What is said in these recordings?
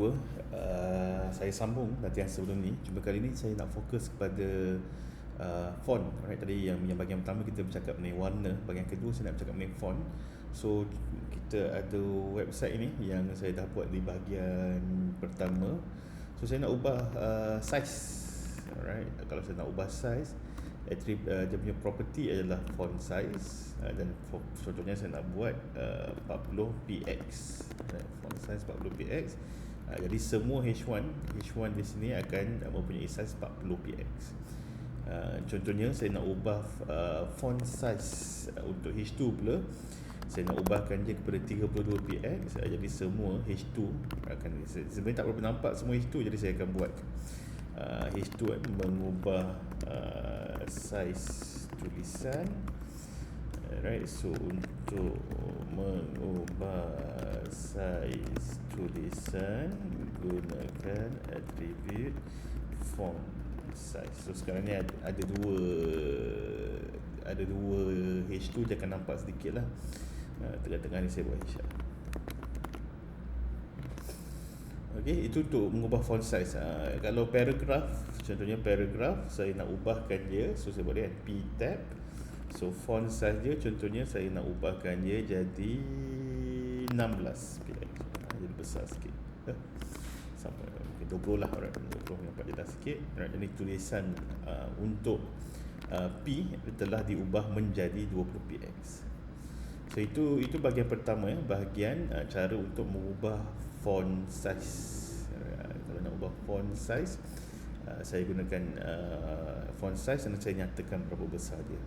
kedua, saya sambung latihan sebelum ni. Cuma kali ni saya nak fokus kepada font. Right? Tadi yang bahagian pertama kita bercakap mengenai warna, bahagian kedua saya nak bercakap mengenai font. So kita ada website ini yang saya dah buat di bahagian pertama. So saya nak ubah size. Alright, kalau saya nak ubah size, dia punya property adalah font size, dan contohnya saya nak buat 40px, font size 40px. Jadi semua H1 di sini akan mempunyai size 40px. Contohnya saya nak ubah font size untuk H2 pula, saya nak ubahkan dia kepada 32px. Jadi semua H2 akan, sebenarnya tak berapa nampak semua H2, jadi saya akan buat H2 mengubah size tulisan. Right, so untuk mengubah size tulisan gunakan atribut font size. So sekarang ni ada dua H2, dia akan nampak sedikit lah. Tengah-tengah ni saya buat H. Okey, itu untuk mengubah font size. Kalau paragraph, contohnya paragraph, saya nak ubahkan dia, so saya boleh P tab. So font size dia, contohnya saya nak ubahkan dia jadi 16px. Jadi besar sikit. Sampai mungkin 20 lah, alright. 20 nampak jelas sikit. Alright, jadi tulisan untuk P telah diubah menjadi 20px. So itu bahagian pertama, bahagian cara untuk mengubah font size. Kalau nak ubah font size, saya gunakan font size dan saya nyatakan berapa besar dia.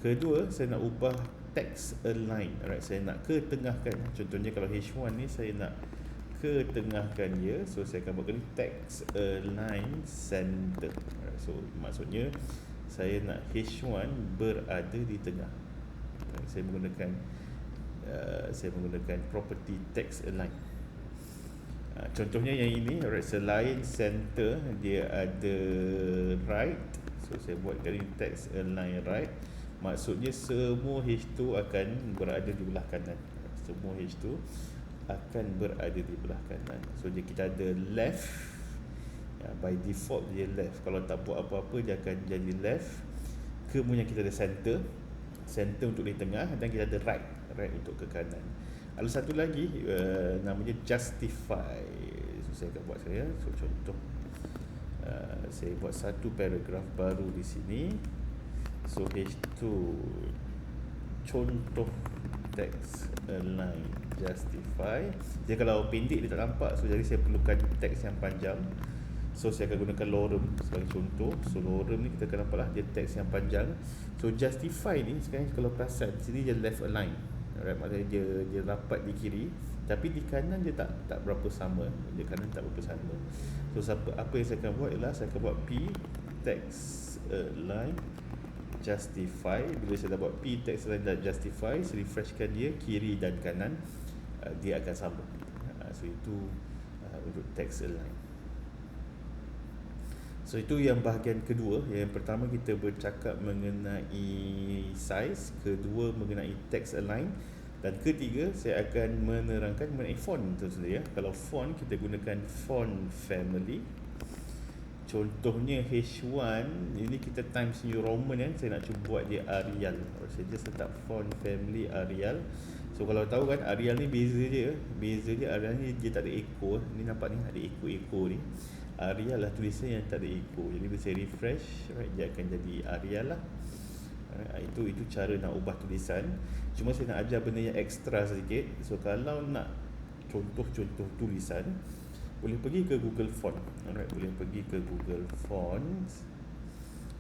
Kedua, saya nak ubah text align. Alright, saya nak ketengahkan. Contohnya kalau H1 ni saya nak ketengahkan dia, so saya akan buatkan text align center. Alright, so maksudnya saya nak H1 berada di tengah. Saya menggunakan property text align. Contohnya yang ini, alright, selain center dia ada right, so saya buat dari text align right. Maksudnya semua H2 akan berada di belah kanan. Semua H2 akan berada di belah kanan. So kita ada left, by default dia left. Kalau tak buat apa-apa dia akan jadi left. Kemudian kita ada center untuk di tengah, dan kita ada right untuk ke kanan. Ada satu lagi namanya justify. So saya akan buat contoh. Saya buat satu paragraf baru di sini. So H2 contoh text align justify. Dia kalau pendek dia tak nampak, so jadi saya perlukan teks yang panjang. So saya akan gunakan lorem sebagai contoh. So lorem ni kita akan nampak lah dia teks yang panjang. So justify ni sekarang kalau perasan sini dia left align. Alright, maksudnya dia rapat di kiri, tapi di kanan dia tak berapa sama. Di kanan tak berapa sama. So apa yang saya akan buat ialah saya akan buat P text align justify. Bila saya dah buat P text align dan justify, saya refreshkan dia kiri dan kanan, dia akan sama. So itu untuk text align. So itu yang bahagian kedua. Yang pertama kita bercakap mengenai size, kedua mengenai text align, dan ketiga saya akan menerangkan mengenai font itu sendiri. Kalau font, kita gunakan font family. Contohnya H1 ini kita Times New Roman kan, saya nak cuba buat dia Arial. Saya just letak font family Arial. So kalau tahu kan Arial ni beza dia Arial ni dia tak ada echo. Ni nampak ni ada echo ni. Arial lah tulisan yang tak ada echo. Jadi bila saya refresh, right, dia akan jadi Arial lah. Itu cara nak ubah tulisan. Cuma saya nak ajar benda yang ekstra sedikit. So kalau nak contoh-contoh tulisan, boleh pergi ke Google Font. Alright, boleh pergi ke Google Fonts.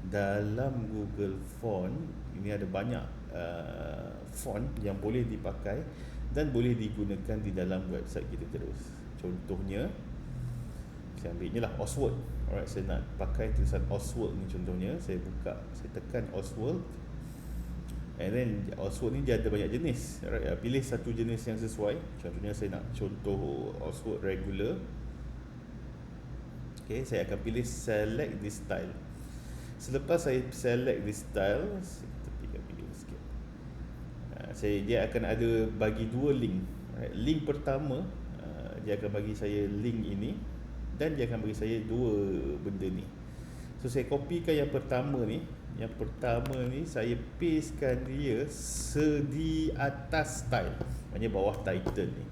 Dalam Google Font ini ada banyak font yang boleh dipakai dan boleh digunakan di dalam website kita terus. Contohnya saya ambil inilah Oswald. Alright, saya nak pakai tulisan Oswald ni contohnya. Saya buka, saya tekan Oswald. And then Oswald ni dia ada banyak jenis. Alright, pilih satu jenis yang sesuai. Contohnya saya nak contoh Oswald regular. Okay, saya akan pilih select this style. Selepas saya select this style, kita tepikan video sikit. Dia akan ada bagi dua link. Alright, link pertama dia akan bagi saya link ini dan dia akan bagi saya dua benda ni. So saya kopikan yang pertama ni. Yang pertama ni saya pastekan dia di atas style, maknanya bawah title ni.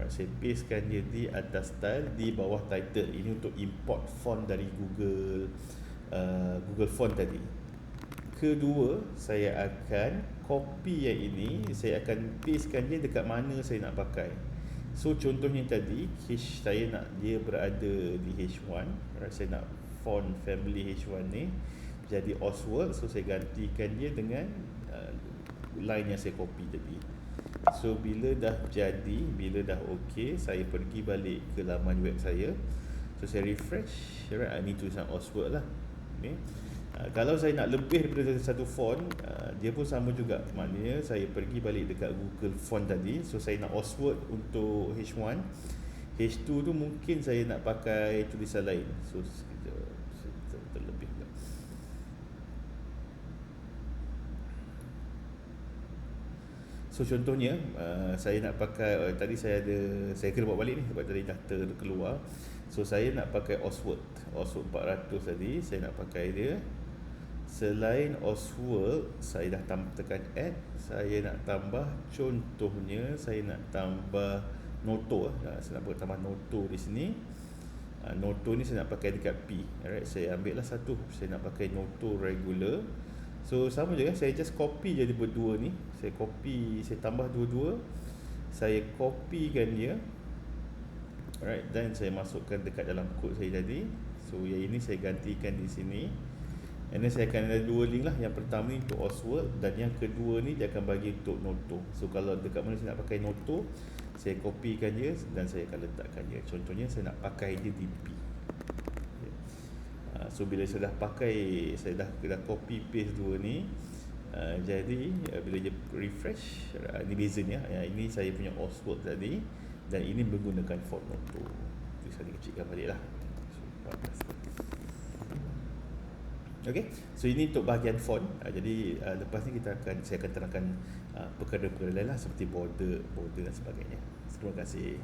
Saya pastekan dia di atas style, di bawah title. Ini untuk import font dari Google Font tadi. Kedua, saya akan copy yang ini, saya akan pastekan dia dekat mana saya nak pakai. So contohnya tadi, saya nak dia berada di H1, saya nak font family H1 ni jadi Oswald. So saya gantikan dia dengan line yang saya copy tadi. So bila dah jadi, bila dah ok, saya pergi balik ke laman web saya. So saya refresh, ini tulisan Oswald lah. Okay. Kalau saya nak lebih daripada satu font, dia pun sama juga. Maknanya saya pergi balik dekat Google Font tadi. So saya nak Oswald untuk H1. H2 tu mungkin saya nak pakai tulisan lain. So terlebih pula. So contohnya saya nak pakai tadi saya kena bawa balik ni sebab tadi dah terkeluar. So saya nak pakai Oswald 400 tadi, saya nak pakai dia. Selain Oswald, saya dah tekan add, saya nak tambah, contohnya saya nak tambah Noto. Saya nak tambah Noto di sini. Noto ni saya nak pakai dekat P. Alright, saya ambil lah satu, saya nak pakai Noto regular. So sama je kan, saya just copy je berdua ni. Saya copy, saya tambah dua-dua, saya copykan dia. Alright, dan saya masukkan dekat dalam kod saya tadi. So yang ini saya gantikan di sini. And then saya akan ada dua link lah. Yang pertama ni untuk Oswald, dan yang kedua ni dia akan bagi untuk Noto. So kalau dekat mana saya nak pakai Noto, saya copykan dia dan saya akan letakkan dia. Contohnya saya nak pakai dia di P. So bila saya dah pakai, saya dah copy paste dua ni, jadi bila dia refresh, ini bezanya. Ini saya punya Oswald tadi, dan ini menggunakan font Noto. Jadi saya kecilkan balik lah. Okay, so ini untuk bahagian font. Jadi lepas ni saya akan terangkan perkara-perkara lain lah, seperti border dan sebagainya. Terima kasih.